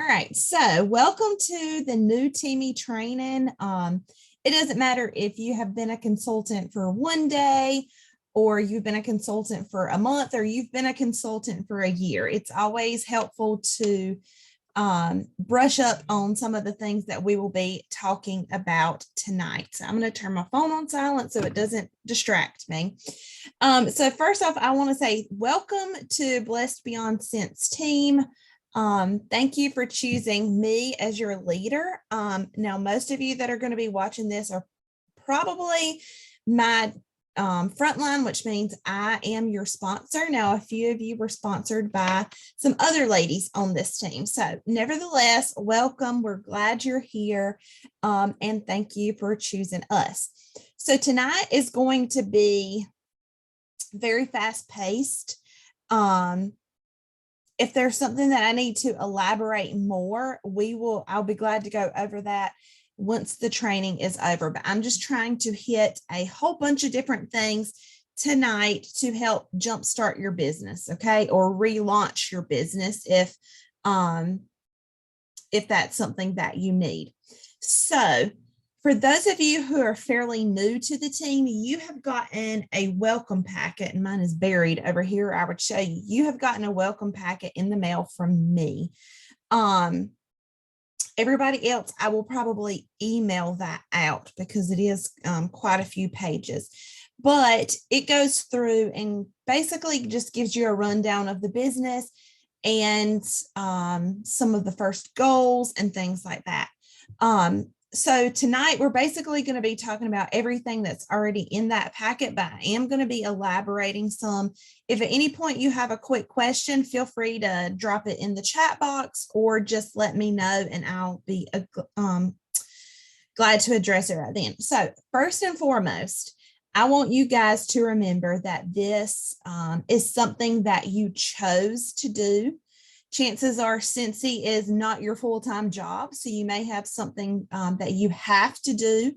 All right, so welcome to the new Teamie training. It doesn't matter if you have been a consultant for one day or you've been a consultant for a month or you've been a consultant for a year. It's always helpful to brush up on some of the things that we will be talking about tonight. So I'm going to turn my phone on silent so it doesn't distract me. So first off, I want to say welcome to Blessed Beyond Sense team. Thank you for choosing me as your leader. Now, most of you that are going to be watching this are probably my frontline, which means I am your sponsor. Now, a few of you were sponsored by some other ladies on this team. So nevertheless, welcome. We're glad you're here. And thank you for choosing us. So tonight is going to be very fast paced. If there's something that I need to elaborate more, I'll be glad to go over that once the training is over. But I'm just trying to hit a whole bunch of different things tonight to help jumpstart your business, okay? Or relaunch your business if that's something that you need. So for those of you who are fairly new to the team, you have gotten a welcome packet, and mine is buried over here. I would show you. You have gotten a welcome packet in the mail from me. Everybody else, I will probably email that out because it is quite a few pages. But it goes through and basically just gives you a rundown of the business and some of the first goals and things like that. So tonight we're basically going to be talking about everything that's already in that packet, but I am going to be elaborating some. If at any point you have a quick question, feel free to drop it in the chat box or just let me know and I'll be glad to address it right then. So first and foremost, I want you guys to remember that this is something that you chose to do. Chances are Scentsy is not your full-time job, so you may have something that you have to do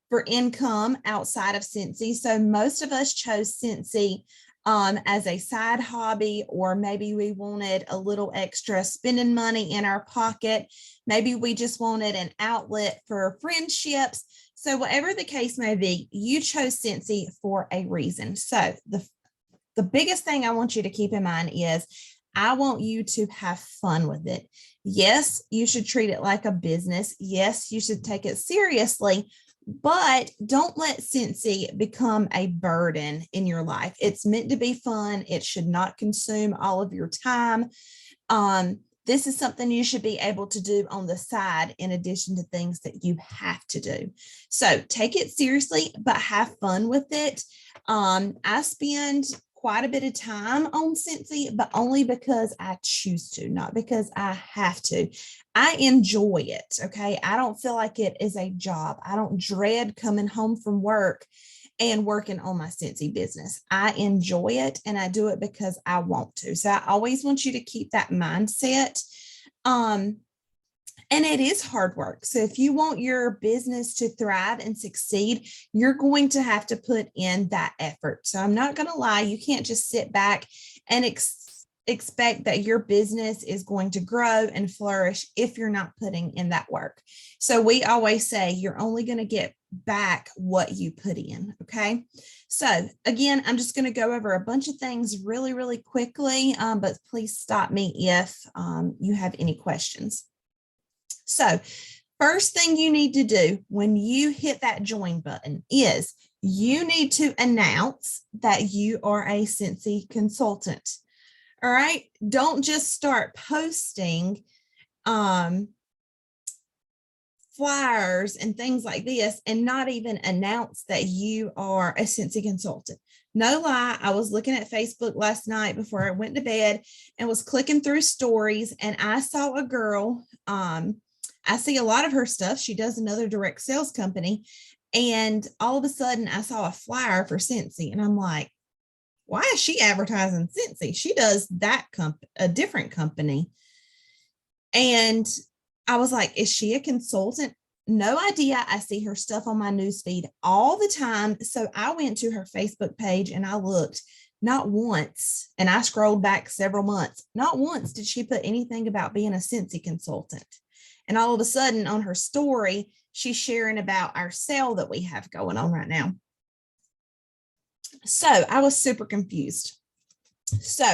for income outside of Scentsy. So most of us chose Scentsy as a side hobby, or maybe we wanted a little extra spending money in our pocket. Maybe we just wanted an outlet for friendships. So whatever the case may be, you chose Scentsy for a reason. So the biggest thing I want you to keep in mind is I want you to have fun with it. Yes, you should treat it like a business. Yes, you should take it seriously, but don't let Scentsy become a burden in your life. It's meant to be fun. It should not consume all of your time. This is something you should be able to do on the side in addition to things that you have to do. So take it seriously, but have fun with it. I spend quite a bit of time on Scentsy, but only because I choose to, not because I have to. I enjoy it, okay? I don't feel like it is a job. I don't dread coming home from work and working on my Scentsy business. I enjoy it and I do it because I want to. So I always want you to keep that mindset. And it is hard work. So if you want your business to thrive and succeed, you're going to have to put in that effort. So I'm not going to lie, you can't just sit back and expect that your business is going to grow and flourish if you're not putting in that work. So we always say you're only going to get back what you put in. Okay. So again, I'm just going to go over a bunch of things really, really quickly, but please stop me if you have any questions. So first thing you need to do when you hit that join button is you need to announce that you are a Scentsy consultant. All right. Don't just start posting flyers and things like this and not even announce that you are a Scentsy consultant. No lie, I was looking at Facebook last night before I went to bed and was clicking through stories, and I saw a girl. I see a lot of her stuff. She does another direct sales company. And all of a sudden I saw a flyer for Scentsy and I'm like, why is she advertising Scentsy? She does that a different company. And I was like, is she a consultant? No idea. I see her stuff on my newsfeed all the time. So I went to her Facebook page and I looked. Not once, and I scrolled back several months, not once did she put anything about being a Scentsy consultant. And all of a sudden on her story, she's sharing about our sale that we have going on right now. So I was super confused. So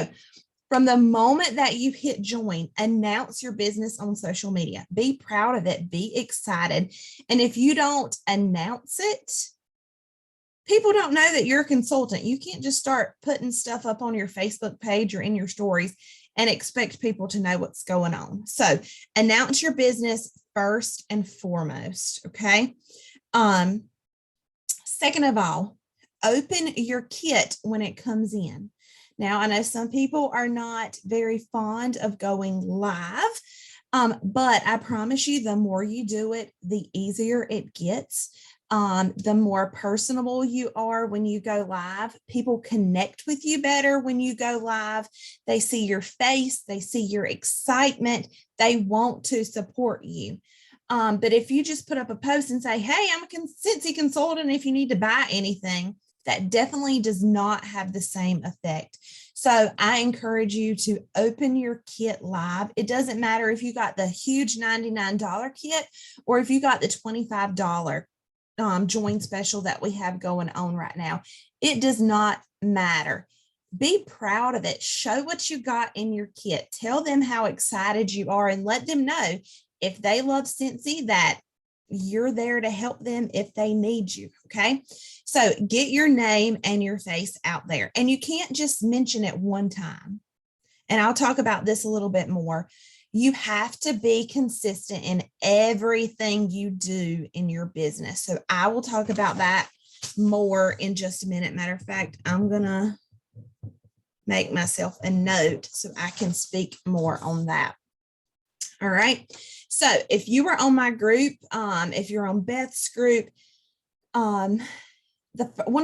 from the moment that you hit join, announce your business on social media. Be proud of it. Be excited. And if you don't announce it, people don't know that you're a consultant. You can't just start putting stuff up on your Facebook page or in your stories and expect people to know what's going on. So announce your business first and foremost. Okay. Second of all, open your kit when it comes in. Now, I know some people are not very fond of going live, but I promise you, the more you do it, the easier it gets. The more personable you are when you go live. People connect with you better when you go live. They see your face, they see your excitement, they want to support you. But if you just put up a post and say, hey, I'm a Scentsy consultant, if you need to buy anything, that definitely does not have the same effect. So I encourage you to open your kit live. It doesn't matter if you got the huge $99 kit or if you got the $25 join special that we have going on right now. It does not matter. Be proud of it. Show what you got in your kit. Tell them how excited you are and let them know if they love Scentsy that you're there to help them if they need you. Okay. So get your name and your face out there, and you can't just mention it one time. And I'll talk about this a little bit more. You have to be consistent in everything you do in your business. So I will talk about that more in just a minute. Matter of fact, I'm going to make myself a note so I can speak more on that. All right. So if you were on my group, if you're on Beth's group, one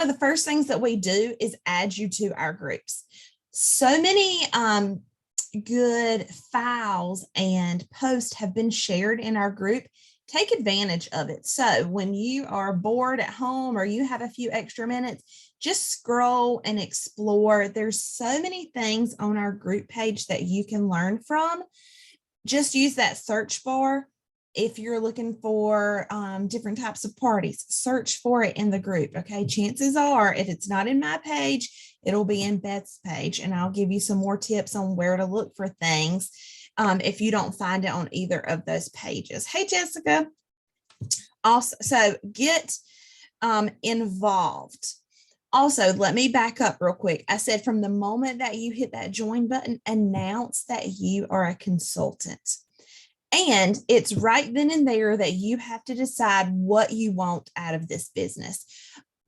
of the first things that we do is add you to our groups. So many good files and posts have been shared in our group. Take advantage of it. So when you are bored at home or you have a few extra minutes, just scroll and explore. There's so many things on our group page that you can learn from. Just use that search bar. If you're looking for different types of parties, search for it in the group. Okay. Chances are, if it's not in my page, it'll be in Beth's page, and I'll give you some more tips on where to look for things if you don't find it on either of those pages. Hey, Jessica. Also, so get involved. Also, let me back up real quick. I said from the moment that you hit that join button, announce that you are a consultant. And it's right then and there that you have to decide what you want out of this business.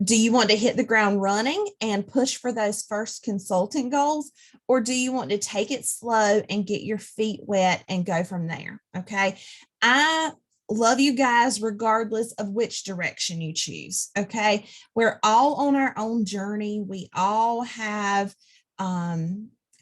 Do you want to hit the ground running and push for those first consultant goals? Or do you want to take it slow and get your feet wet and go from there? Okay. I love you guys regardless of which direction you choose. Okay. We're all on our own journey. We all have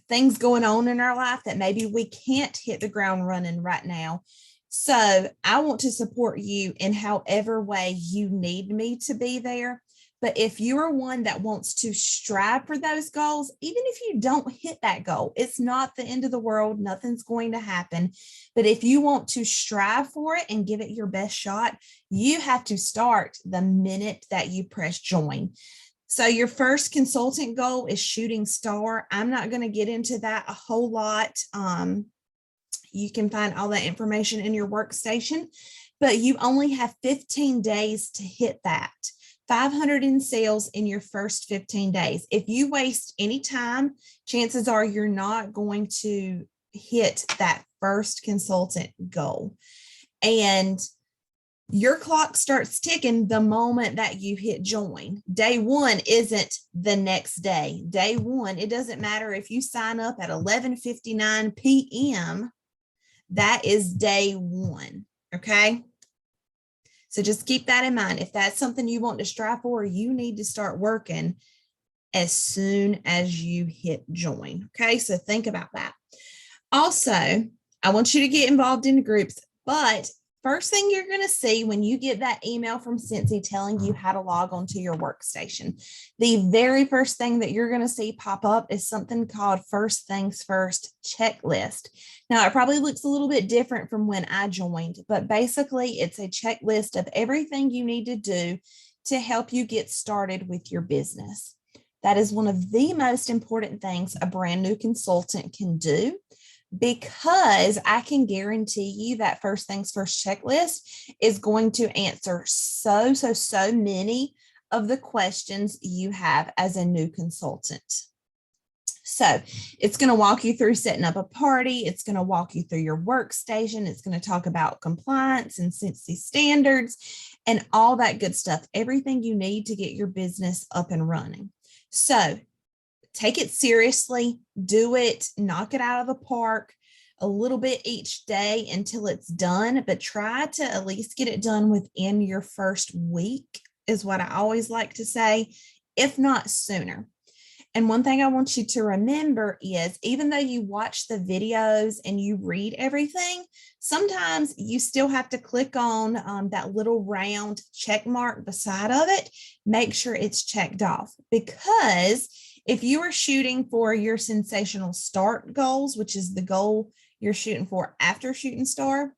things going on in our life that maybe we can't hit the ground running right now. So I want to support you in however way you need me to be there. But if you are one that wants to strive for those goals, even if you don't hit that goal, it's not the end of the world. Nothing's going to happen. But if you want to strive for it and give it your best shot, you have to start the minute that you press join. So your first consultant goal is shooting star. I'm not going to get into that a whole lot. You can find all that information in your workstation, but you only have 15 days to hit that. 500 in sales in your first 15 days. If you waste any time, chances are you're not going to hit that first consultant goal. And your clock starts ticking the moment that you hit join. Day one isn't the next day. Day one, it doesn't matter if you sign up at 11:59 p.m. That is day one. Okay. So just keep that in mind. If that's something you want to strive for, you need to start working as soon as you hit join. Okay. So think about that. Also, I want you to get involved in groups, but first thing you're going to see when you get that email from Cincy telling you how to log onto your workstation, the very first thing that you're going to see pop up is something called First Things First checklist. Now, it probably looks a little bit different from when I joined, but basically it's a checklist of everything you need to do to help you get started with your business. That is one of the most important things a brand new consultant can do, because I can guarantee you that First Things First checklist is going to answer so many of the questions you have as a new consultant. So it's going to walk you through setting up a party. It's going to walk you through your workstation. It's going to talk about compliance and Cincy standards and all that good stuff, everything you need to get your business up and running. So take it seriously, do it, knock it out of the park a little bit each day until it's done, but try to at least get it done within your first week is what I always like to say, if not sooner. And one thing I want you to remember is, even though you watch the videos and you read everything, sometimes you still have to click on that little round check mark beside of it. Make sure it's checked off, because if you are shooting for your sensational start goals, which is the goal you're shooting for after Shooting Star,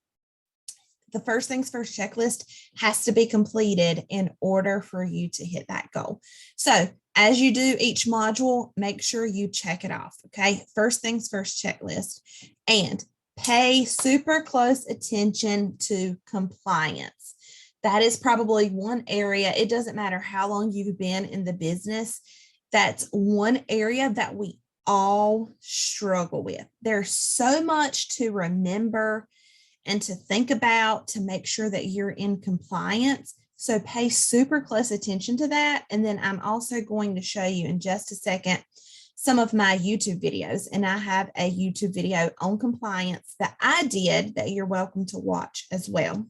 the First Things First checklist has to be completed in order for you to hit that goal. So as you do each module, make sure you check it off. Okay. First Things First checklist, and pay super close attention to compliance. That is probably one area. It doesn't matter how long you've been in the business. That's one area that we all struggle with. There's so much to remember and to think about to make sure that you're in compliance. So pay super close attention to that. And then I'm also going to show you in just a second some of my YouTube videos. And I have a YouTube video on compliance that I did that you're welcome to watch as well.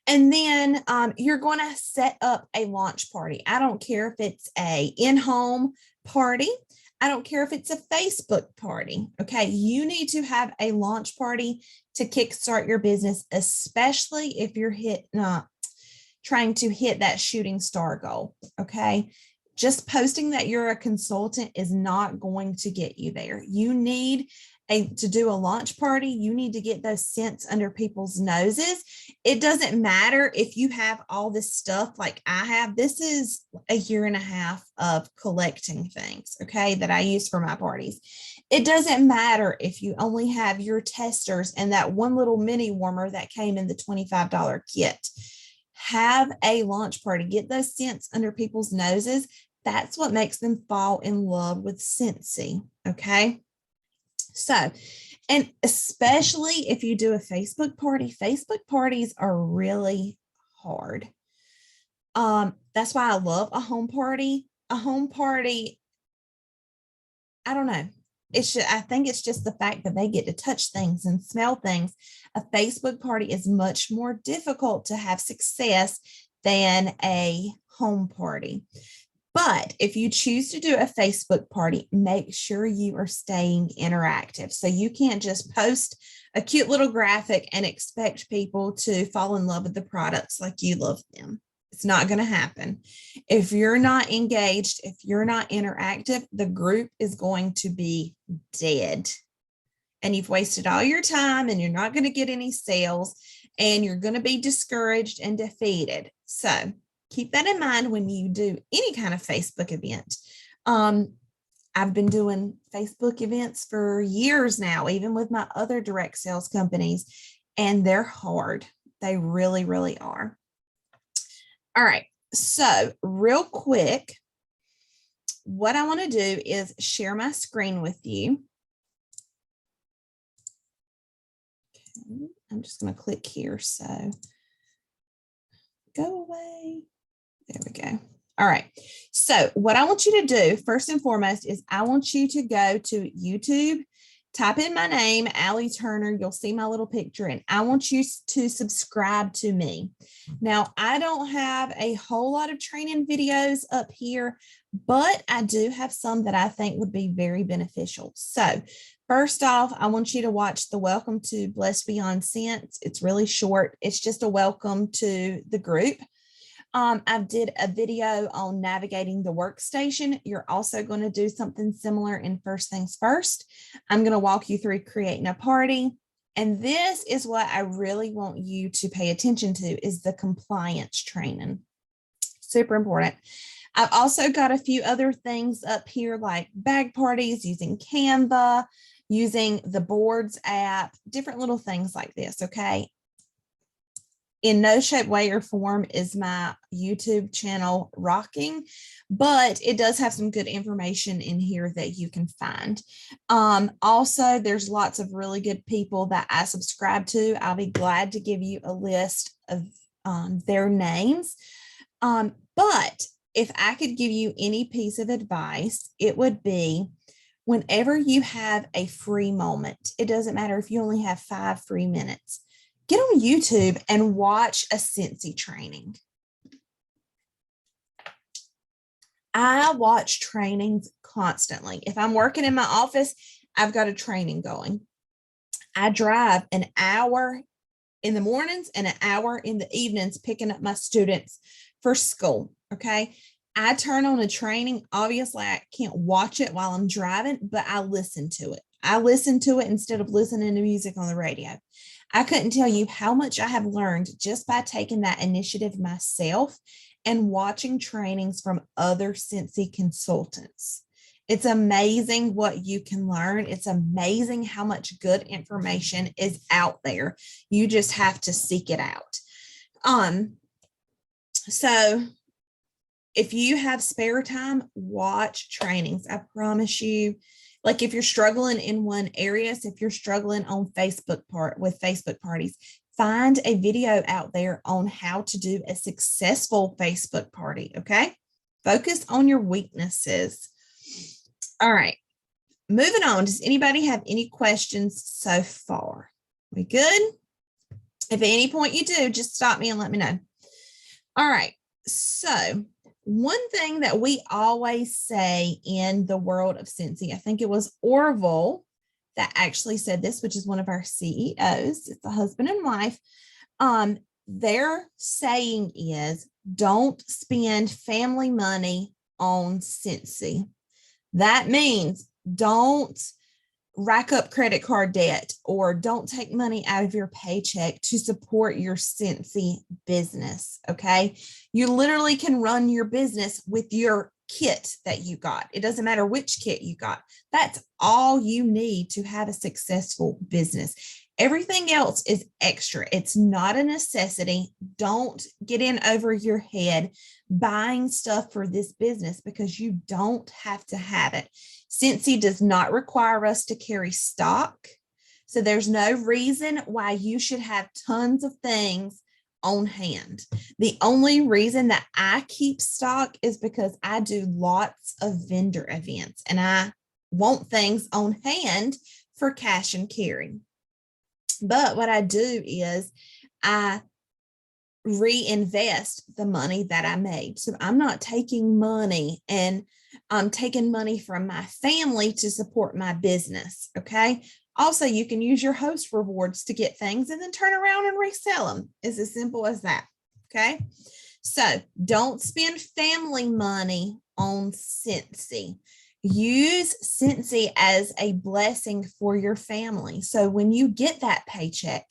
And then you're going to set up a launch party. I don't care if it's a in-home party. I don't care if it's a Facebook party. Okay. You need to have a launch party to kickstart your business, especially if you're trying to hit that Shooting Star goal. Okay. Just posting that you're a consultant is not going to get you there. You need to do a launch party. You need to get those scents under people's noses. It doesn't matter if you have all this stuff like I have. This is a year and a half of collecting things, okay, that I use for my parties. It doesn't matter if you only have your testers and that one little mini warmer that came in the $25 kit. Have a launch party. Get those scents under people's noses. That's what makes them fall in love with Cincy, okay? So, and especially if you do a Facebook parties are really hard. That's why I love a home party. A home party, I don't know. I think it's just the fact that they get to touch things and smell things. A Facebook party is much more difficult to have success than a home party. But if you choose to do a Facebook party, make sure you are staying interactive. So you can't just post a cute little graphic and expect people to fall in love with the products like you love them. It's not going to happen. If you're not engaged, if you're not interactive, the group is going to be dead. And you've wasted all your time and you're not going to get any sales and you're going to be discouraged and defeated. So keep that in mind when you do any kind of Facebook event. I've been doing Facebook events for years now, even with my other direct sales companies, and they're hard. They really, really are. All right. So real quick, what I want to do is share my screen with you. Okay. I'm just going to click here. So go away. There we go. All right. So what I want you to do first and foremost is I want you to go to YouTube, type in my name, Allie Turner. You'll see my little picture, and I want you to subscribe to me. Now, I don't have a whole lot of training videos up here, but I do have some that I think would be very beneficial. So First off, I want you to watch the Welcome to Blessed Beyond Sense. It's really short. It's just a welcome to the group. I did a video on navigating the workstation. You're also going to do something similar in First Things First. I'm going to walk you through creating a party. And this is what I really want you to pay attention to is the compliance training. Super important. I've also got a few other things up here like bag parties, using Canva, using the boards app, different little things like this, okay? In no shape, way, or form is my YouTube channel rocking, but it does have some good information in here that you can find. Also, there's lots of really good people that I subscribe to. I'll be glad to give you a list of their names. But if I could give you any piece of advice, it would be whenever you have a free moment, it doesn't matter if you only have 5 free minutes, get on YouTube and watch a Scentsy training. I watch trainings constantly. If I'm working in my office, I've got a training going. I drive an hour in the mornings and an hour in the evenings picking up my students for school, okay? I turn on a training. Obviously, I can't watch it while I'm driving, but I listen to it. I listen to it instead of listening to music on the radio. I couldn't tell you how much I have learned just by taking that initiative myself and watching trainings from other Scentsy consultants. It's amazing what you can learn. It's amazing how much good information is out there. You just have to seek it out. So if you have spare time, watch trainings. I promise you, like if you're struggling in one area, so if you're struggling on with Facebook parties, find a video out there on how to do a successful Facebook party, okay? Focus on your weaknesses. All right, moving on. Does anybody have any questions so far? We good? If at any point you do, just stop me and let me know. All right, so one thing that we always say in the world of Scentsy, I think it was Orville that actually said this, which is one of our CEOs. It's a husband and wife. Their saying is, don't spend family money on Scentsy. That means don't rack up credit card debt or don't take money out of your paycheck to support your Scentsy business, okay? You literally can run your business with your kit that you got. It doesn't matter which kit you got. That's all you need to have a successful business. Everything else is extra. It's not a necessity. Don't get in over your head buying stuff for this business because you don't have to have it. Scentsy does not require us to carry stock. So there's no reason why you should have tons of things on hand. The only reason that I keep stock is because I do lots of vendor events and I want things on hand for cash and carry. But what I do is I reinvest the money that I made. So I'm not taking money and I'm taking money from my family to support my business. Okay. Also, you can use your host rewards to get things and then turn around and resell them. It's as simple as that. Okay. So don't spend family money on Scentsy. Use Scentsy as a blessing for your family. So when you get that paycheck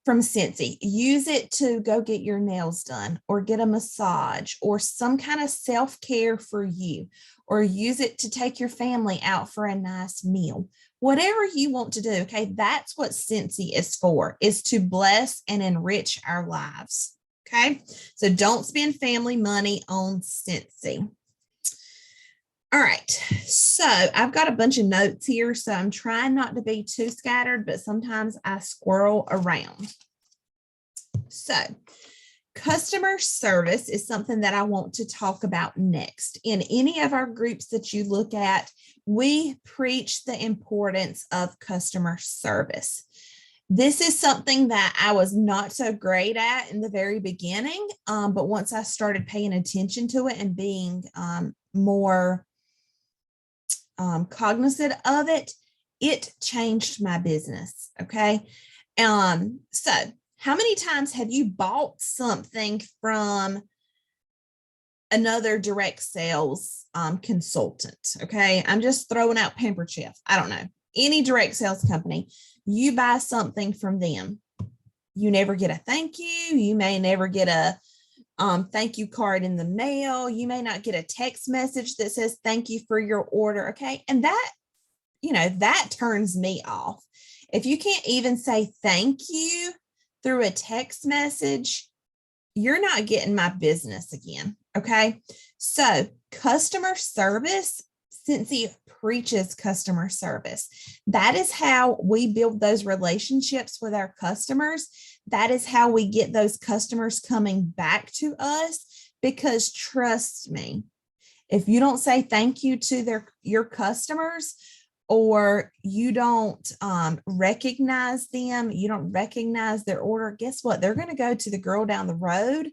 from Scentsy, use it to go get your nails done or get a massage or some kind of self-care for you, or use it to take your family out for a nice meal. Whatever you want to do, okay, that's what Scentsy is for, is to bless and enrich our lives, okay? So don't spend family money on Scentsy. All right, so I've got a bunch of notes here, so I'm trying not to be too scattered, but sometimes I squirrel around. So customer service is something that I want to talk about next. In any of our groups that you look at, we preach the importance of customer service. This is something that I was not so great at in the very beginning, but once I started paying attention to it and being more cognizant of it, it changed my business. Okay. So how many times have you bought something from another direct sales consultant? Okay. I'm just throwing out Pampered Chef. I don't know. Any direct sales company, you buy something from them. You never get a thank you. You may never get a thank you card in the mail. You may not get a text message that says thank you for your order. Okay. And that, that turns me off. If you can't even say thank you through a text message, you're not getting my business again. Okay. So customer service, Cincy preaches customer service. That is how we build those relationships with our customers. That is how we get those customers coming back to us, because trust me, if you don't say thank you to your customers, or you don't recognize them, you don't recognize their order, guess what? They're going to go to the girl down the road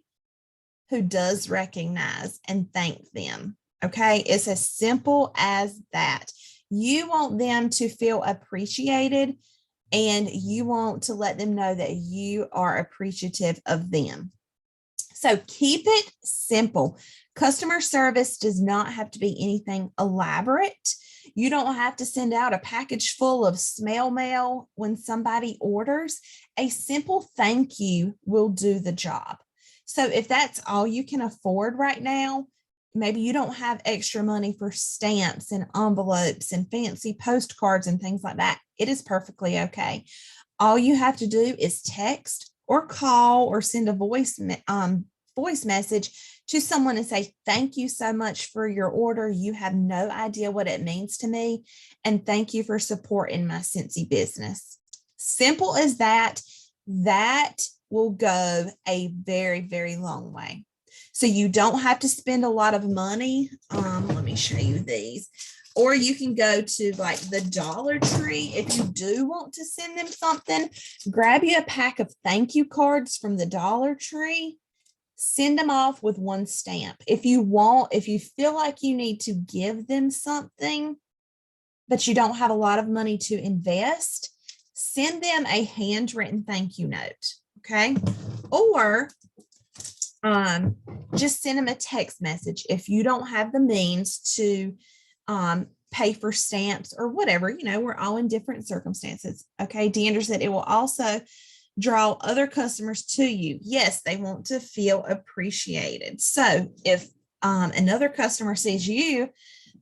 who does recognize and thank them. Okay. It's as simple as that. You want them to feel appreciated, and you want to let them know that you are appreciative of them. So keep it simple. Customer service does not have to be anything elaborate. You don't have to send out a package full of snail mail when somebody orders. A simple thank you will do the job. So if that's all you can afford right now, maybe you don't have extra money for stamps and envelopes and fancy postcards and things like that, it is perfectly okay. All you have to do is text or call or send a voice message to someone and say, thank you so much for your order. You have no idea what it means to me. And thank you for supporting my Cincy business. Simple as that. That will go a very, very long way. So you don't have to spend a lot of money. Let me show you these. Or you can go to like the Dollar Tree. If you do want to send them something, grab you a pack of thank you cards from the Dollar Tree. Send them off with one stamp. If you feel like you need to give them something, but you don't have a lot of money to invest, send them a handwritten thank you note. Okay. Or just send them a text message. If you don't have the means to pay for stamps or whatever, we're all in different circumstances. Okay. Deandra said it will also draw other customers to you. Yes, they want to feel appreciated. So if another customer sees you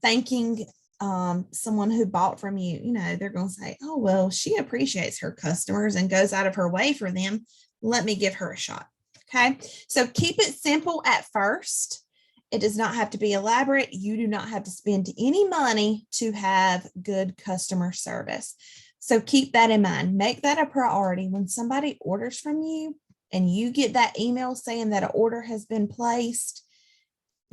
thanking someone who bought from you, they're going to say, oh, well, she appreciates her customers and goes out of her way for them. Let me give her a shot. Okay. So keep it simple at first. It does not have to be elaborate. You do not have to spend any money to have good customer service. So keep that in mind. Make that a priority. When somebody orders from you and you get that email saying that an order has been placed,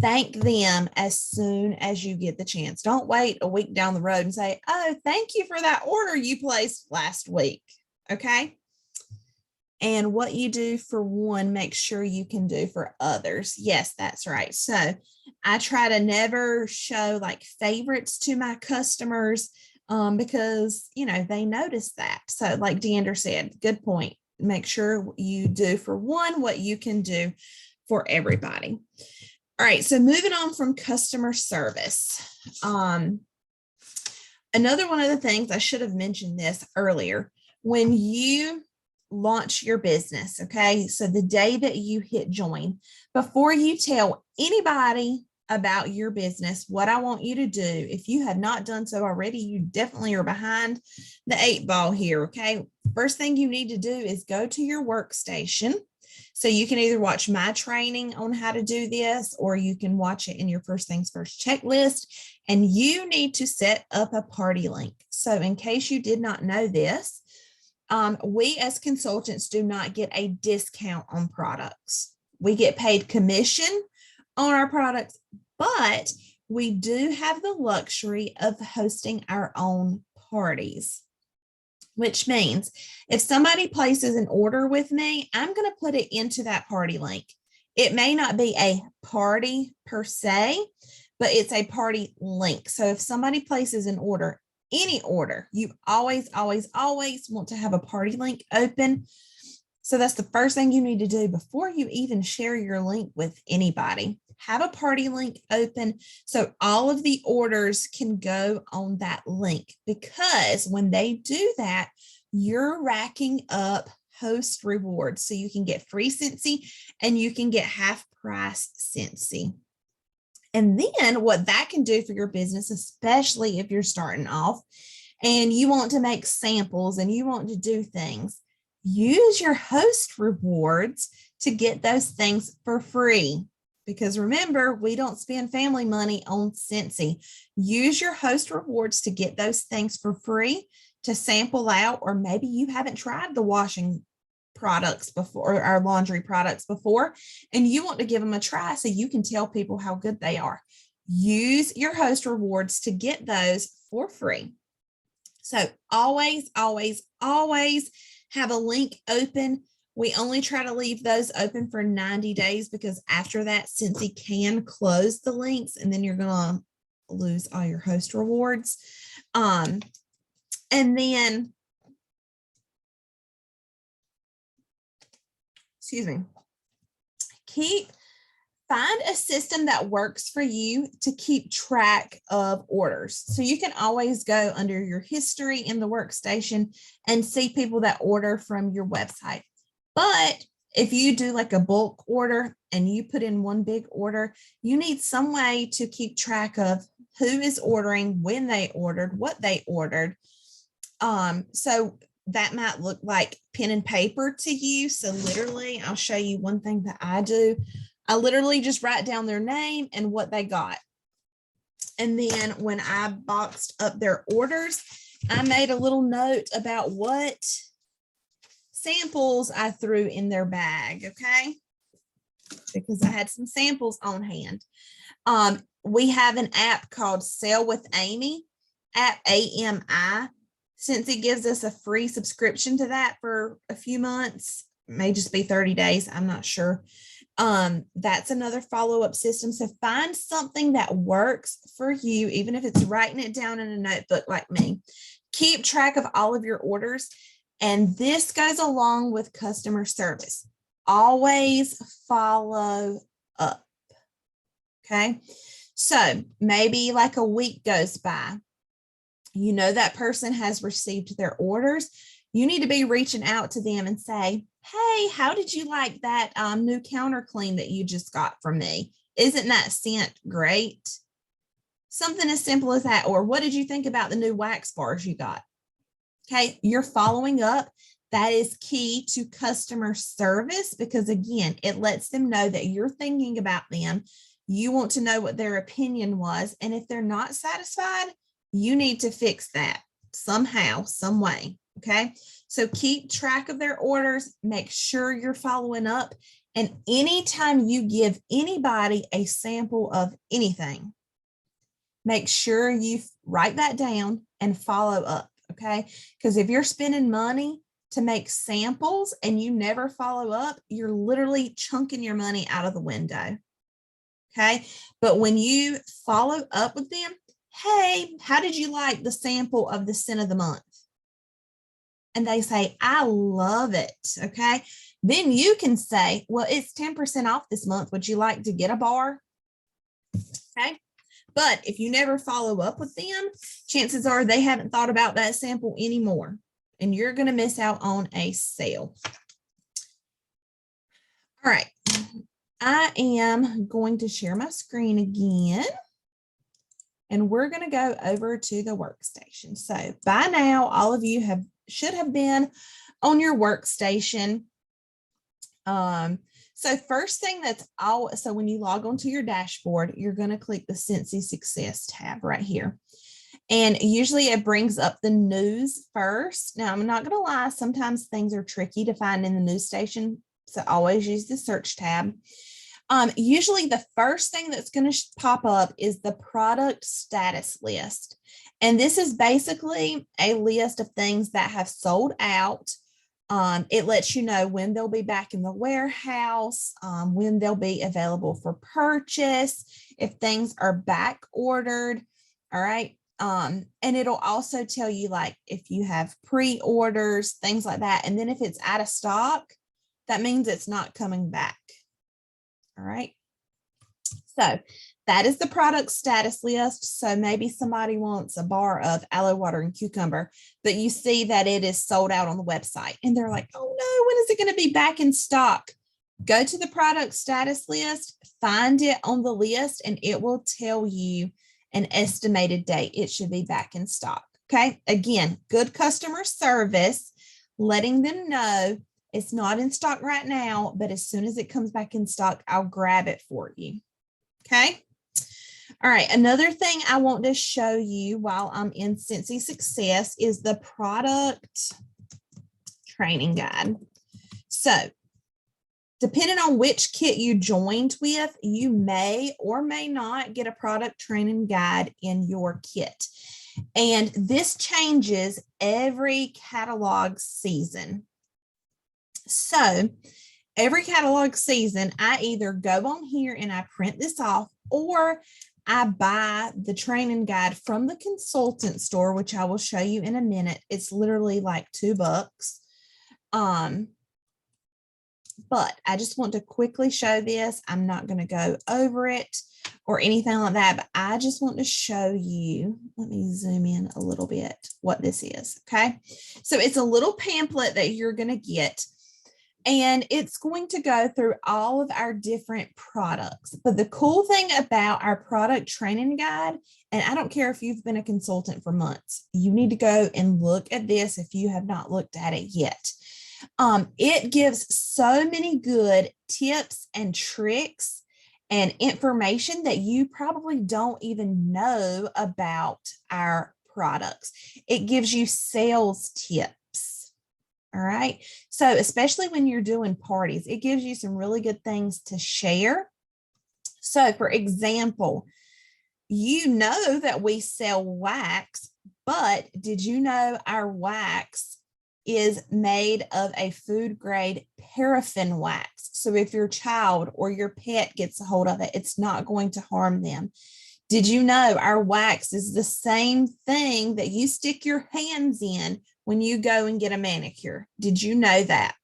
thank them as soon as you get the chance. Don't wait a week down the road and say, oh, thank you for that order you placed last week. Okay. And what you do for one, make sure you can do for others. Yes, that's right. So I try to never show like favorites to my customers because, they notice that. So like Deandra said, good point. Make sure you do for one what you can do for everybody. All right. So moving on from customer service. Another one of the things, I should have mentioned this earlier, when you launch your business. Okay. So the day that you hit join, before you tell anybody about your business, what I want you to do, if you have not done so already, you definitely are behind the 8 ball here. Okay. First thing you need to do is go to your workstation. So you can either watch my training on how to do this, or you can watch it in your First Things First checklist, and you need to set up a party link. So in case you did not know this, we as consultants do not get a discount on products. We get paid commission on our products, but we do have the luxury of hosting our own parties, which means if somebody places an order with me, I'm going to put it into that party link. It may not be a party per se, but it's a party link. So if somebody places an order any order, you always, always, always want to have a party link open. So that's the first thing you need to do before you even share your link with anybody. Have a party link open so all of the orders can go on that link, because when they do that, you're racking up host rewards. So you can get free Scentsy and you can get half price Scentsy. And then what that can do for your business, especially if you're starting off and you want to make samples and you want to do things, use your host rewards to get those things for free. Because remember, we don't spend family money on Scentsy. Use your host rewards to get those things for free to sample out, or maybe you haven't tried the washing products before, or our laundry products before, and you want to give them a try so you can tell people how good they are. Use your host rewards to get those for free. So always, always, always have a link open. We only try to leave those open for 90 days because after that, Scentsy can close the links and then you're going to lose all your host rewards. And then, excuse me, find a system that works for you to keep track of orders. So you can always go under your history in the workstation and see people that order from your website. But if you do like a bulk order and you put in one big order, you need some way to keep track of who is ordering, when they ordered, what they ordered. So that might look like pen and paper to you. So literally, I'll show you one thing that I do. I literally just write down their name and what they got. And then when I boxed up their orders, I made a little note about what samples I threw in their bag, okay? Because I had some samples on hand. We have an app called Sell with Amy, app AMI. Since it gives us a free subscription to that for a few months, may just be 30 days, I'm not sure. That's another follow-up system. So find something that works for you, even if it's writing it down in a notebook like me. Keep track of all of your orders. And this goes along with customer service. Always follow up. Okay. So maybe like a week goes by. You know that person has received their orders. You need to be reaching out to them and say, hey, how did you like that new counter clean that you just got from me? Isn't that scent great? Something as simple as that. Or what did you think about the new wax bars you got? Okay, you're following up. That is key to customer service because, again, it lets them know that you're thinking about them. You want to know what their opinion was. And if they're not satisfied, you need to fix that somehow, some way. Okay, so keep track of their orders. Make sure you're following up. And anytime you give anybody a sample of anything, make sure you write that down and follow up. Okay, because if you're spending money to make samples and you never follow up, you're literally chunking your money out of the window. Okay, but when you follow up with them, hey, how did you like the sample of the scent of the month? And they say, I love it. Okay, then you can say, well, it's 10% off this month. Would you like to get a bar? Okay. But if you never follow up with them, chances are they haven't thought about that sample anymore, and you're going to miss out on a sale. All right. I am going to share my screen again, and we're going to go over to the workstation. So by now, all of you should have been on your workstation. So first thing so when you log onto your dashboard, you're going to click the Scentsy Success tab right here. And usually it brings up the news first. Now, I'm not going to lie, sometimes things are tricky to find in the news station. So always use the search tab. Usually the first thing that's going to pop up is the product status list. And this is basically a list of things that have sold out. It lets you know when they'll be back in the warehouse, when they'll be available for purchase, if things are back ordered. All right. And it'll also tell you like if you have pre-orders, things like that. And then if it's out of stock, that means it's not coming back. All right. So that is the product status list. So maybe somebody wants a bar of aloe water and cucumber, but you see that it is sold out on the website and they're like, oh no, when is it going to be back in stock? Go to the product status list, find it on the list, and it will tell you an estimated date it should be back in stock. Okay. Again, good customer service, letting them know it's not in stock right now, but as soon as it comes back in stock, I'll grab it for you. Okay. All right. Another thing I want to show you while I'm in Scentsy Success is the product training guide. So depending on which kit you joined with, you may or may not get a product training guide in your kit. And this changes every catalog season. So every catalog season, I either go on here and I print this off, or I buy the training guide from the consultant store, which I will show you in a minute. It's literally like $2. But I just want to quickly show this. I'm not going to go over it or anything like that, but I just want to show you, let me zoom in a little bit, what this is. Okay. So it's a little pamphlet that you're going to get, and it's going to go through all of our different products. But the cool thing about our product training guide, and I don't care if you've been a consultant for months, you need to go and look at this if you have not looked at it yet. It gives so many good tips and tricks and information that you probably don't even know about our products. It gives you sales tips. All right. So especially when you're doing parties, it gives you some really good things to share. So for example, you know that we sell wax, but did you know our wax is made of a food grade paraffin wax? So if your child or your pet gets a hold of it, it's not going to harm them. Did you know our wax is the same thing that you stick your hands in when you go and get a manicure? Did you know that?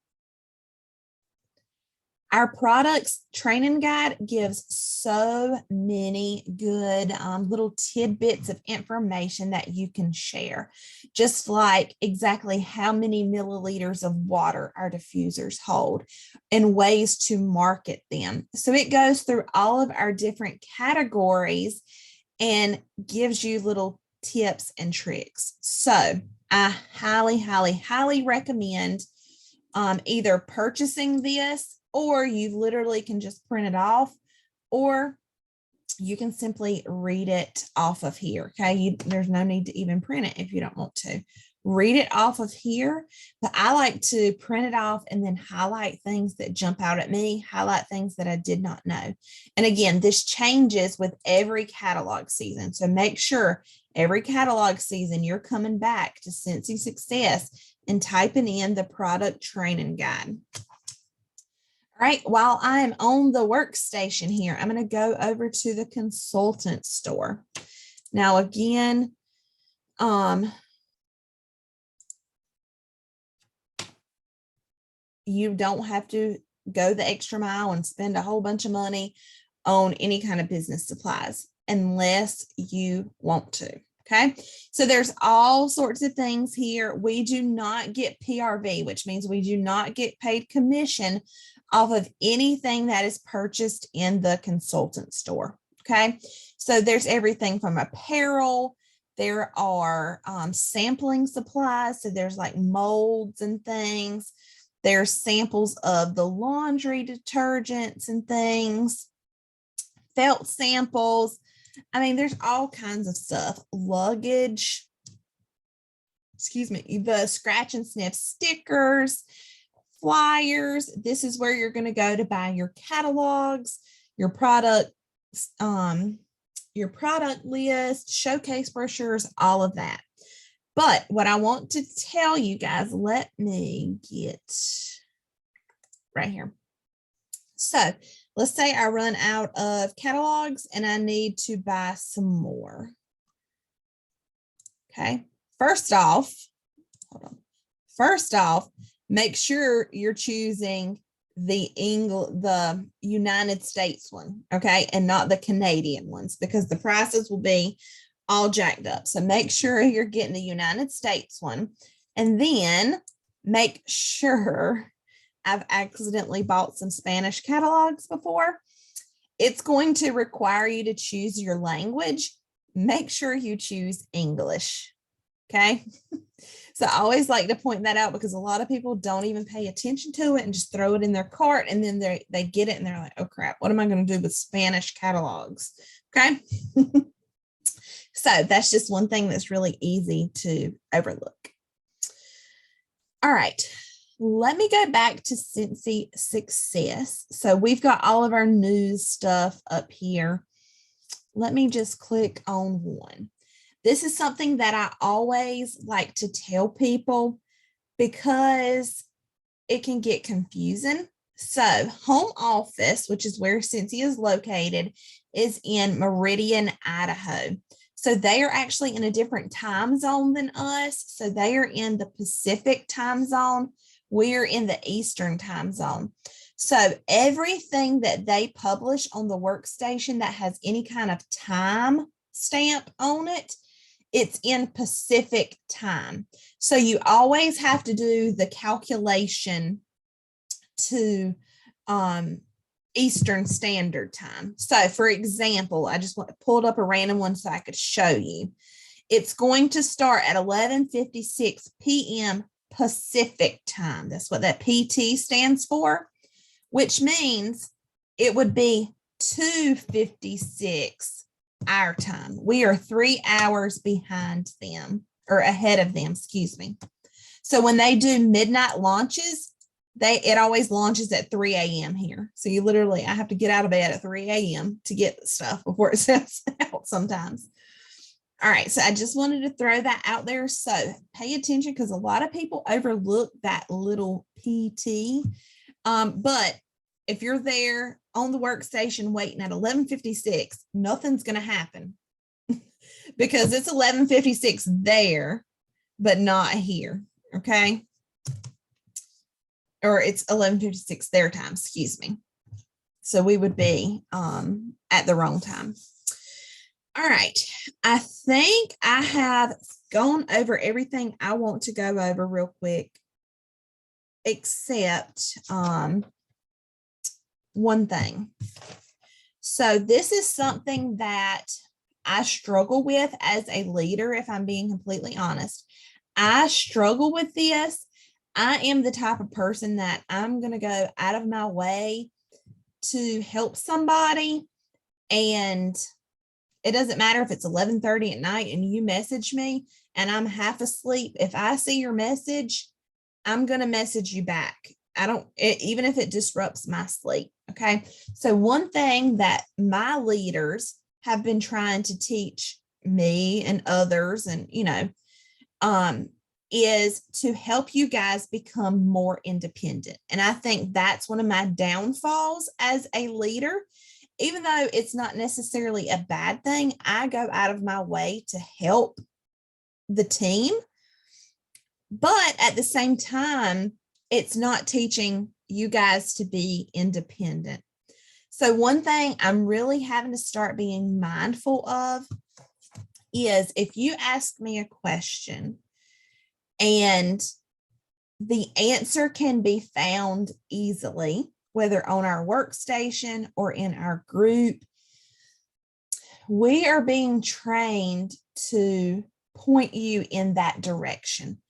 Our products training guide gives so many good little tidbits of information that you can share, just like exactly how many milliliters of water our diffusers hold and ways to market them. So it goes through all of our different categories and gives you little tips and tricks. So I highly, highly, highly recommend either purchasing this, or you literally can just print it off, or you can simply read it off of here. Okay. There's no need to even print it if you don't want to. Read it off of here, but I like to print it off and then highlight things that jump out at me, highlight things that I did not know. And again, this changes with every catalog season. So make sure every catalog season you're coming back to Scentsy Success and typing in the product training guide. All right, while I'm on the workstation here, I'm going to go over to the consultant store. Now, again, you don't have to go the extra mile and spend a whole bunch of money on any kind of business supplies unless you want to. Okay, so there's all sorts of things here. We do not get PRV, which means we do not get paid commission off of anything that is purchased in the consultant store. Okay, so there's everything from apparel. There are sampling supplies. So there's like molds and things. There's samples of the laundry detergents and things, felt samples. I mean, there's all kinds of stuff. Luggage, the scratch and sniff stickers, flyers. This is where you're going to go to buy your catalogs, your product list, showcase brochures, all of that. But what I want to tell you guys, let me get right here. So let's say I run out of catalogs and I need to buy some more. Okay. First off, hold on. First off, make sure you're choosing the United States one, okay, and not the Canadian ones, because the prices will be all jacked up. So make sure you're getting the United States one, and then make sure, I've accidentally bought some Spanish catalogs before. It's going to require you to choose your language. Make sure you choose English. Okay. So I always like to point that out, because a lot of people don't even pay attention to it and just throw it in their cart, and then they get it and they're like, oh crap, what am I going to do with Spanish catalogs? Okay. So that's just one thing that's really easy to overlook. All right. Let me go back to Scentsy Success. So we've got all of our news stuff up here. Let me just click on one. This is something that I always like to tell people, because it can get confusing. So home office, which is where Scentsy is located, is in Meridian, Idaho. So they are actually in a different time zone than us. So they are in the Pacific time zone. We're in the Eastern time zone. So everything that they publish on the workstation that has any kind of time stamp on it, it's in Pacific time. So you always have to do the calculation to Eastern Standard Time. So for example, I just pulled up a random one so I could show you. It's going to start at 11:56 p.m. Pacific time. That's what that PT stands for, which means it would be 2:56 our time. We are 3 hours behind them, or ahead of them, excuse me. So when they do midnight launches, it always launches at 3 a.m. here. So you literally, I have to get out of bed at 3 a.m. to get the stuff before it sets out sometimes. All right, so I just wanted to throw that out there. So pay attention, because a lot of people overlook that little PT. But if you're there on the workstation waiting at 11:56, nothing's going to happen because it's 11:56 there, but not here. Okay. Or it's 11:56 their time, excuse me. So we would be at the wrong time. All right. I think I have gone over everything I want to go over real quick, except one thing. So this is something that I struggle with as a leader, if I'm being completely honest. I struggle with this. I am the type of person that I'm going to go out of my way to help somebody, and it doesn't matter if it's 11:30 at night and you message me and I'm half asleep. If I see your message, I'm going to message you back. Even if it disrupts my sleep. Okay. So one thing that my leaders have been trying to teach me and others, and, is to help you guys become more independent. And I think that's one of my downfalls as a leader. Even though it's not necessarily a bad thing, I go out of my way to help the team. But at the same time, it's not teaching you guys to be independent. So one thing I'm really having to start being mindful of is, if you ask me a question and the answer can be found easily, whether on our workstation or in our group, we are being trained to point you in that direction,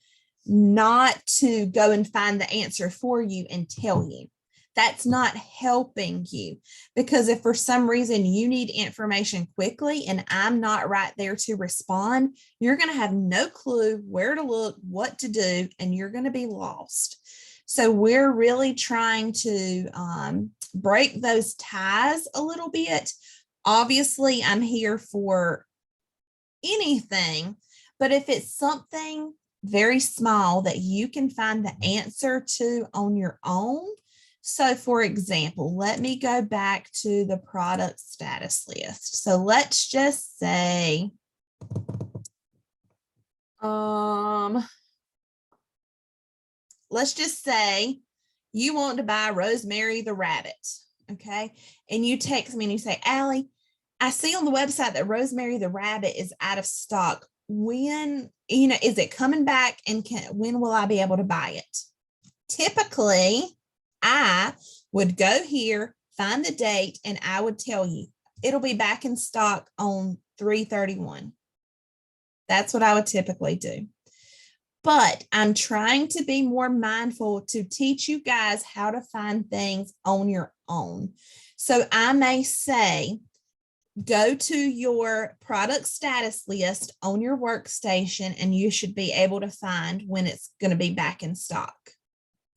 not to go and find the answer for you and tell you. That's not helping you, because if for some reason you need information quickly and I'm not right there to respond, you're going to have no clue where to look, what to do, and you're going to be lost. So we're really trying to break those ties a little bit. Obviously, I'm here for anything, but if it's something very small that you can find the answer to on your own. So for example, let me go back to the product status list. So let's just say Let's just say you want to buy Rosemary the rabbit. Okay. And you text me and you say, Allie, I see on the website that Rosemary the rabbit is out of stock. When, is it coming back, and when will I be able to buy it? Typically, I would go here, find the date, and I would tell you it'll be back in stock on 3/31. That's what I would typically do. But I'm trying to be more mindful to teach you guys how to find things on your own. So I may say, go to your product status list on your workstation, and you should be able to find when it's going to be back in stock.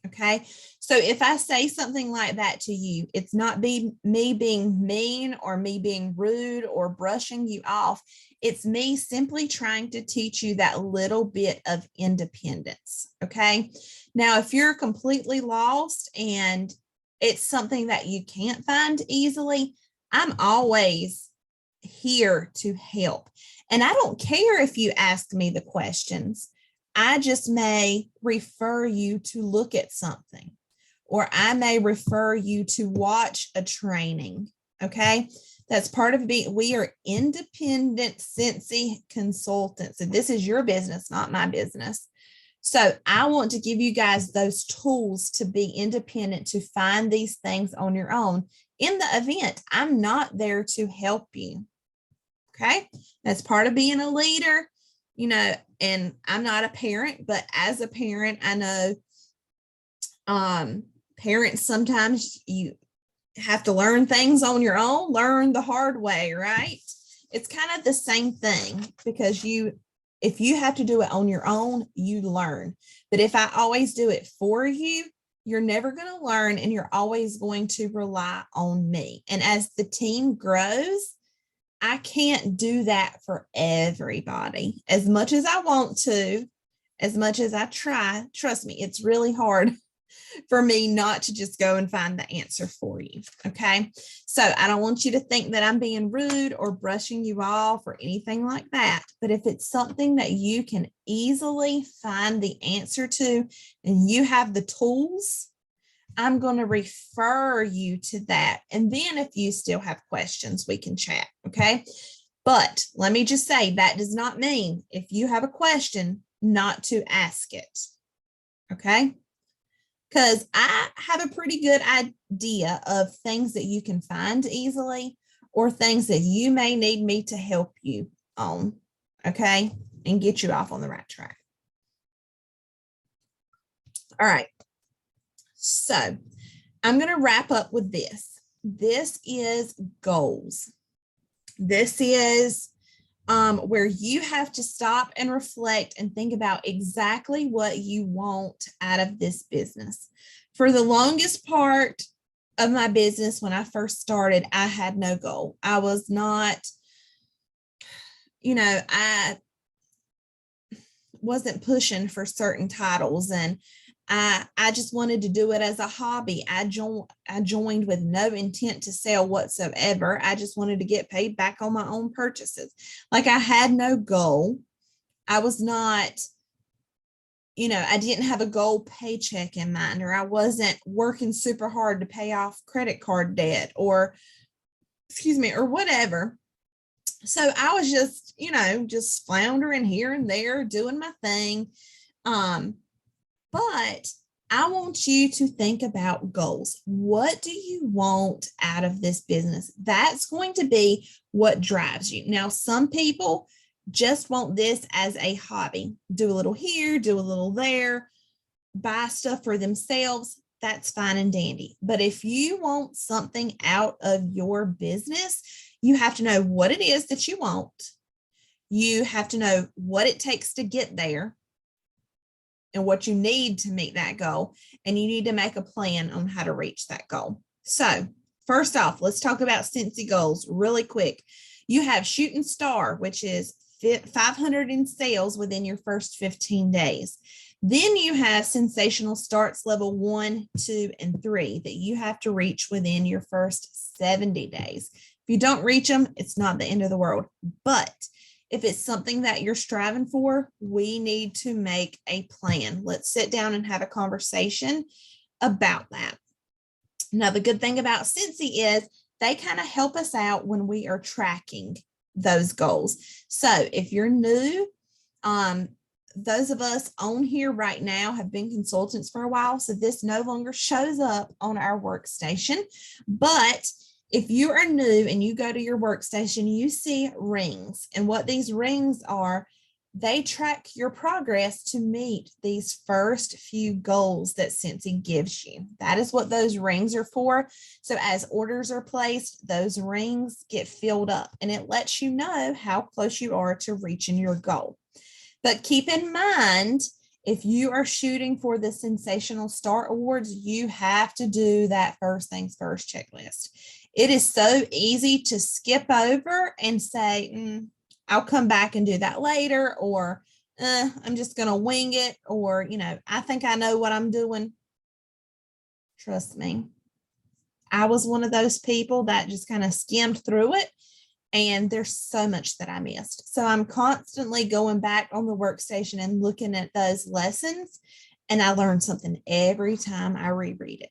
Okay. So if I say something like that to you, it's not me being mean or me being rude or brushing you off. It's me simply trying to teach you that little bit of independence. Okay. Now, if you're completely lost and it's something that you can't find easily, I'm always here to help. And I don't care if you ask me the questions. I just may refer you to look at something, or I may refer you to watch a training. Okay. That's part of being, we are independent Scentsy consultants. And this is your business, not my business. So I want to give you guys those tools to be independent, to find these things on your own. In the event, I'm not there to help you. Okay. That's part of being a leader. And I'm not a parent, but as a parent, I know parents, sometimes you have to learn things on your own, learn the hard way, right? It's kind of the same thing, because if you have to do it on your own, you learn. But if I always do it for you, you're never going to learn, and you're always going to rely on me. And as the team grows, I can't do that for everybody. As much as I want to, as much as I try, trust me, it's really hard for me not to just go and find the answer for you. Okay. So I don't want you to think that I'm being rude or brushing you off or anything like that. But if it's something that you can easily find the answer to, and you have the tools, I'm going to refer you to that. And then if you still have questions, we can chat. Okay. But let me just say, that does not mean if you have a question, not to ask it. Okay. Because I have a pretty good idea of things that you can find easily, or things that you may need me to help you on. Okay. And get you off on the right track. All right. So I'm going to wrap up with this. This is goals. This is where you have to stop and reflect and think about exactly what you want out of this business. For the longest part of my business, when I first started, I had no goal. I was not, I wasn't pushing for certain titles, and I just wanted to do it as a hobby. I joined with no intent to sell whatsoever. I just wanted to get paid back on my own purchases. Like, I had no goal. I was not, I didn't have a goal paycheck in mind, or I wasn't working super hard to pay off credit card debt or whatever. So I was just, just floundering here and there, doing my thing. But I want you to think about goals. What do you want out of this business? That's going to be what drives you. Now, some people just want this as a hobby. Do a little here, do a little there, buy stuff for themselves. That's fine and dandy. But if you want something out of your business, you have to know what it is that you want. You have to know what it takes to get there and what you need to meet that goal. And you need to make a plan on how to reach that goal. So first off, let's talk about Scentsy goals really quick. You have Shooting Star, which is 500 in sales within your first 15 days. Then you have Sensational Starts level 1, 2, and 3 that you have to reach within your first 70 days. If you don't reach them, it's not the end of the world. But if it's something that you're striving for, we need to make a plan. Let's sit down and have a conversation about that. Now, the good thing about Cincy is they kind of help us out when we are tracking those goals. So if you're new, those of us on here right now have been consultants for a while, so this no longer shows up on our workstation. But if you are new and you go to your workstation, you see rings. And what these rings are, they track your progress to meet these first few goals that Cincy gives you. That is what those rings are for. So as orders are placed, those rings get filled up and it lets you know how close you are to reaching your goal. But keep in mind, if you are shooting for the Sensational Start Awards, you have to do that first things first checklist. It is so easy to skip over and say, I'll come back and do that later, or I'm just going to wing it, or, I think I know what I'm doing. Trust me. I was one of those people that just kind of skimmed through it. And there's so much that I missed. So I'm constantly going back on the workstation and looking at those lessons. And I learn something every time I reread it.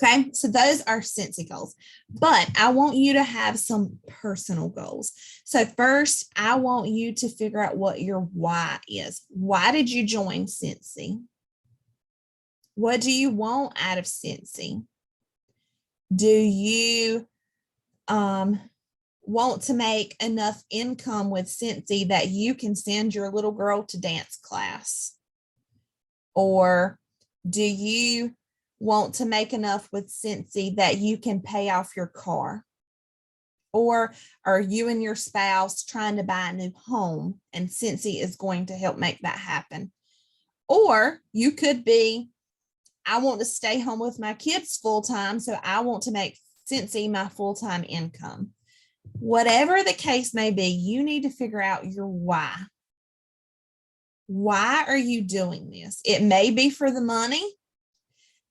Okay, so those are Cincy goals. But I want you to have some personal goals. So first, I want you to figure out what your why is. Why did you join Cincy? What do you want out of Cincy? Do you want to make enough income with Cincy that you can send your little girl to dance class? Or do you want to make enough with Cincy that you can pay off your car? Or are you and your spouse trying to buy a new home and Cincy is going to help make that happen? Or you could be, I want to stay home with my kids full time, so I want to make Cincy my full-time income. Whatever the case may be, you need to figure out your why. Why are you doing this? It may be for the money.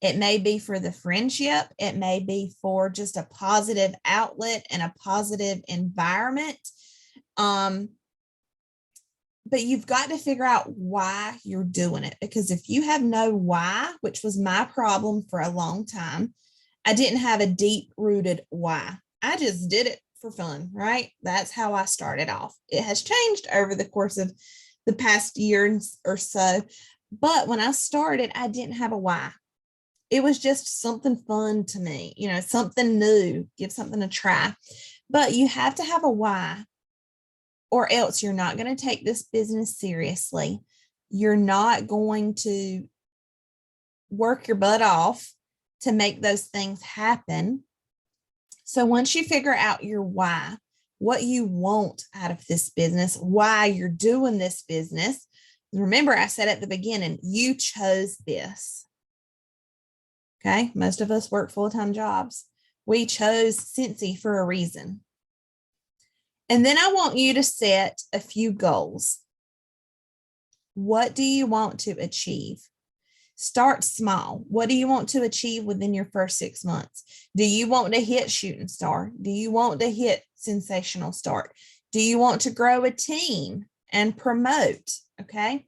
It may be for the friendship. It may be for just a positive outlet and a positive environment. But you've got to figure out why you're doing it, because if you have no why, which was my problem for a long time, I didn't have a deep-rooted why. I just did it for fun, right? That's how I started off. It has changed over the course of the past year or so. But when I started, I didn't have a why. It was just something fun to me, something new, give something a try. But you have to have a why, or else you're not going to take this business seriously. You're not going to work your butt off to make those things happen. So once you figure out your why, what you want out of this business, why you're doing this business, remember I said at the beginning, you chose this. Okay, most of us work full-time jobs. We chose Cincy for a reason. And then I want you to set a few goals. What do you want to achieve? Start small. What do you want to achieve within your first 6 months? Do you want to hit Shooting Star? Do you want to hit Sensational Start? Do you want to grow a team and promote? Okay.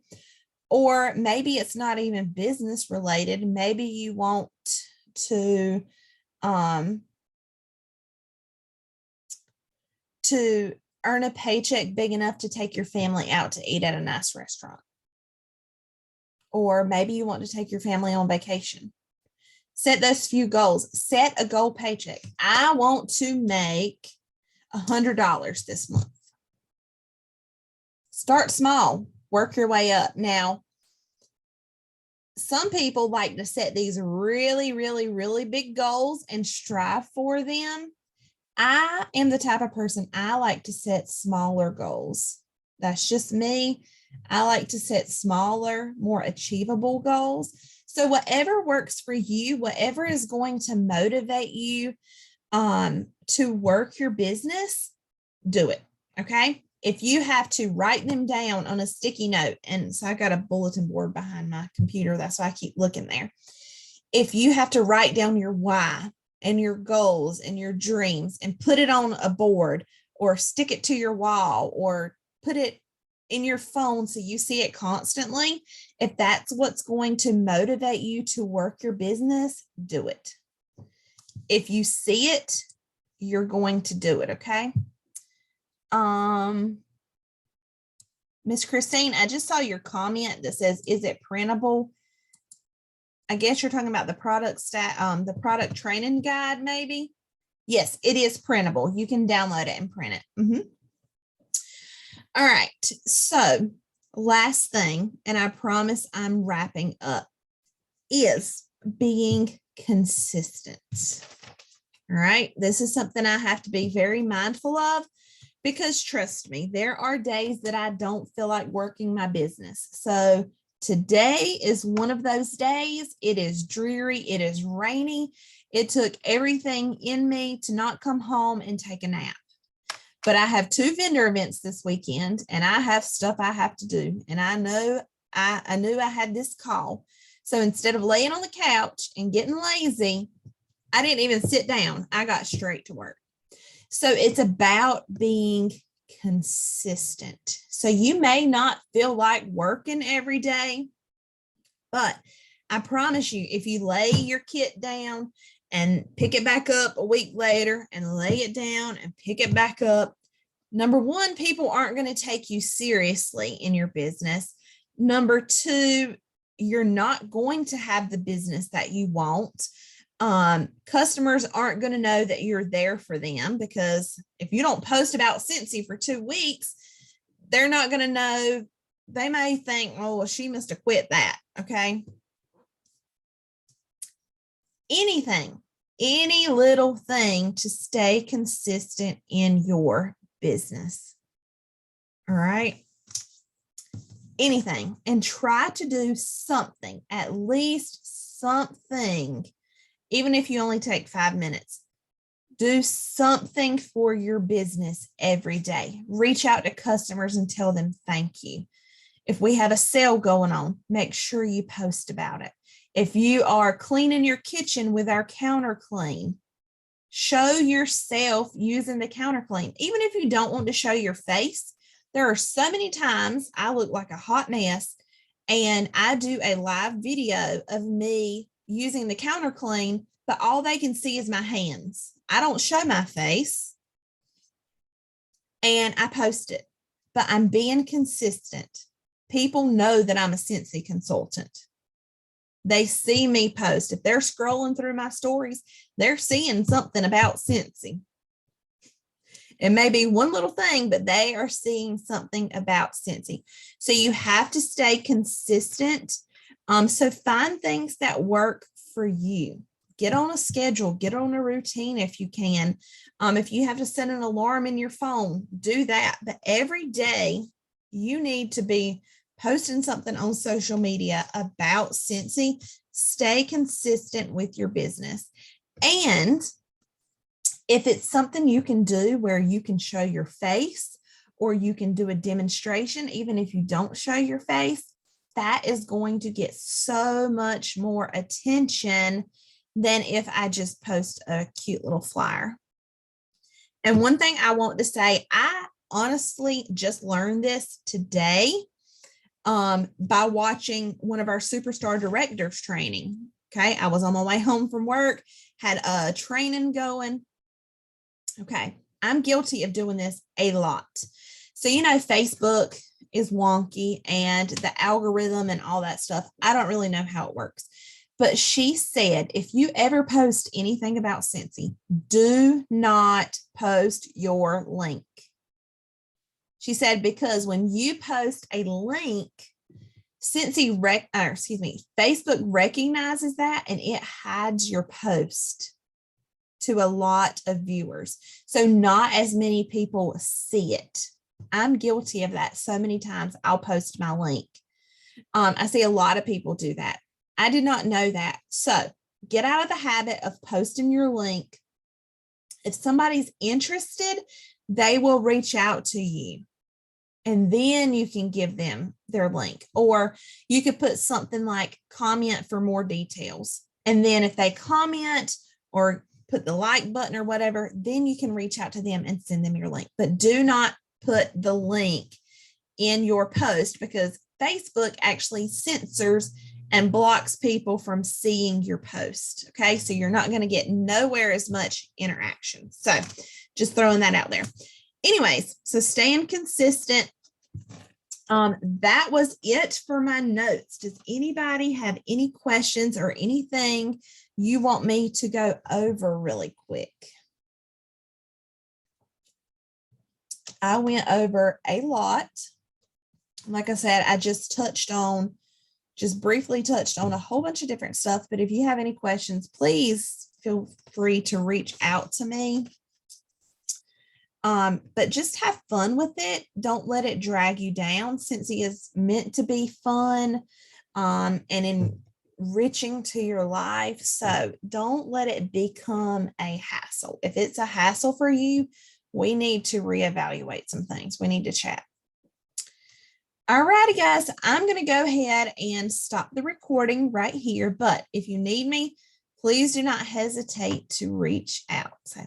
Or maybe it's not even business related. Maybe you want to earn a paycheck big enough to take your family out to eat at a nice restaurant. Or maybe you want to take your family on vacation. Set those few goals. Set a goal paycheck. I want to make $100 this month. Start small. Work your way up. Now, some people like to set these really, really, really big goals and strive for them. I am the type of person, I like to set smaller goals. That's just me. I like to set smaller, more achievable goals. So whatever works for you, whatever is going to motivate you to work your business, do it. Okay. If you have to write them down on a sticky note, and so I got a bulletin board behind my computer, that's why I keep looking there. If you have to write down your why and your goals and your dreams and put it on a board or stick it to your wall or put it in your phone so you see it constantly. If that's what's going to motivate you to work your business, do it. If you see it, you're going to do it, okay? Miss Christine, I just saw your comment that says, is it printable? I guess you're talking about the the product training guide, maybe. Yes, it is printable. You can download it and print it. All right. So last thing, and I promise I'm wrapping up, is being consistent. All right. This is something I have to be very mindful of, because trust me, there are days that I don't feel like working my business. So today is one of those days. It is dreary. It is rainy. It took everything in me to not come home and take a nap. But I have 2 vendor events this weekend, and I have stuff I have to do. And I knew I had this call. So instead of laying on the couch and getting lazy, I didn't even sit down. I got straight to work. So it's about being consistent. So you may not feel like working every day, but I promise you, if you lay your kit down and pick it back up a week later and lay it down and pick it back up, number one, people aren't going to take you seriously in your business. Number two, you're not going to have the business that you want. Customers aren't going to know that you're there for them, because if you don't post about Scentsy for 2 weeks, they're not going to know. They may think, oh, well, she must have quit that. Okay. Anything, any little thing to stay consistent in your business. All right. Anything, and try to do something, at least something. Even if you only take 5 minutes, do something for your business every day. Reach out to customers and tell them thank you. If we have a sale going on, make sure you post about it. If you are cleaning your kitchen with our counter clean, show yourself using the counter clean. Even if you don't want to show your face, there are so many times I look like a hot mess, and I do a live video of me using the counter clean, but all they can see is my hands. I don't show my face, and I post it, but I'm being consistent. People know that I'm a Scentsy consultant. They see me post. If they're scrolling through my stories, they're seeing something about Scentsy. It may be one little thing, but they are seeing something about Scentsy. So you have to stay consistent. So find things that work for you. Get on a schedule, get on a routine if you can. If you have to set an alarm in your phone, do that. But every day you need to be posting something on social media about Scentsy. Stay consistent with your business. And if it's something you can do where you can show your face, or you can do a demonstration, even if you don't show your face, that is going to get so much more attention than if I just post a cute little flyer. And one thing I want to say, I honestly just learned this today by watching one of our superstar directors training. Okay. I was on my way home from work, had a training going. Okay. I'm guilty of doing this a lot. So, Facebook is wonky, and the algorithm and all that stuff. I don't really know how it works. But she said, if you ever post anything about Scentsy, do not post your link. She said, because when you post a link, Facebook recognizes that, and it hides your post to a lot of viewers. So not as many people see it. I'm guilty of that so many times. I'll post my link. I see a lot of people do that. I did not know that. So get out of the habit of posting your link. If somebody's interested, they will reach out to you, and then you can give them their link. Or you could put something like comment for more details. And then if they comment or put the like button or whatever, then you can reach out to them and send them your link. But do not put the link in your post, because Facebook actually censors and blocks people from seeing your post. Okay, so you're not going to get nowhere as much interaction. So just throwing that out there. Anyways, so staying consistent. That was it for my notes. Does anybody have any questions or anything you want me to go over really quick? I went over a lot. Like I said, I just briefly touched on a whole bunch of different stuff, but if you have any questions, please feel free to reach out to me. But just have fun with it. Don't let it drag you down. Scentsy is meant to be fun and enriching to your life. So don't let it become a hassle. If it's a hassle for you, we need to reevaluate some things. We need to chat. All righty, guys, I'm going to go ahead and stop the recording right here. But if you need me, please do not hesitate to reach out. So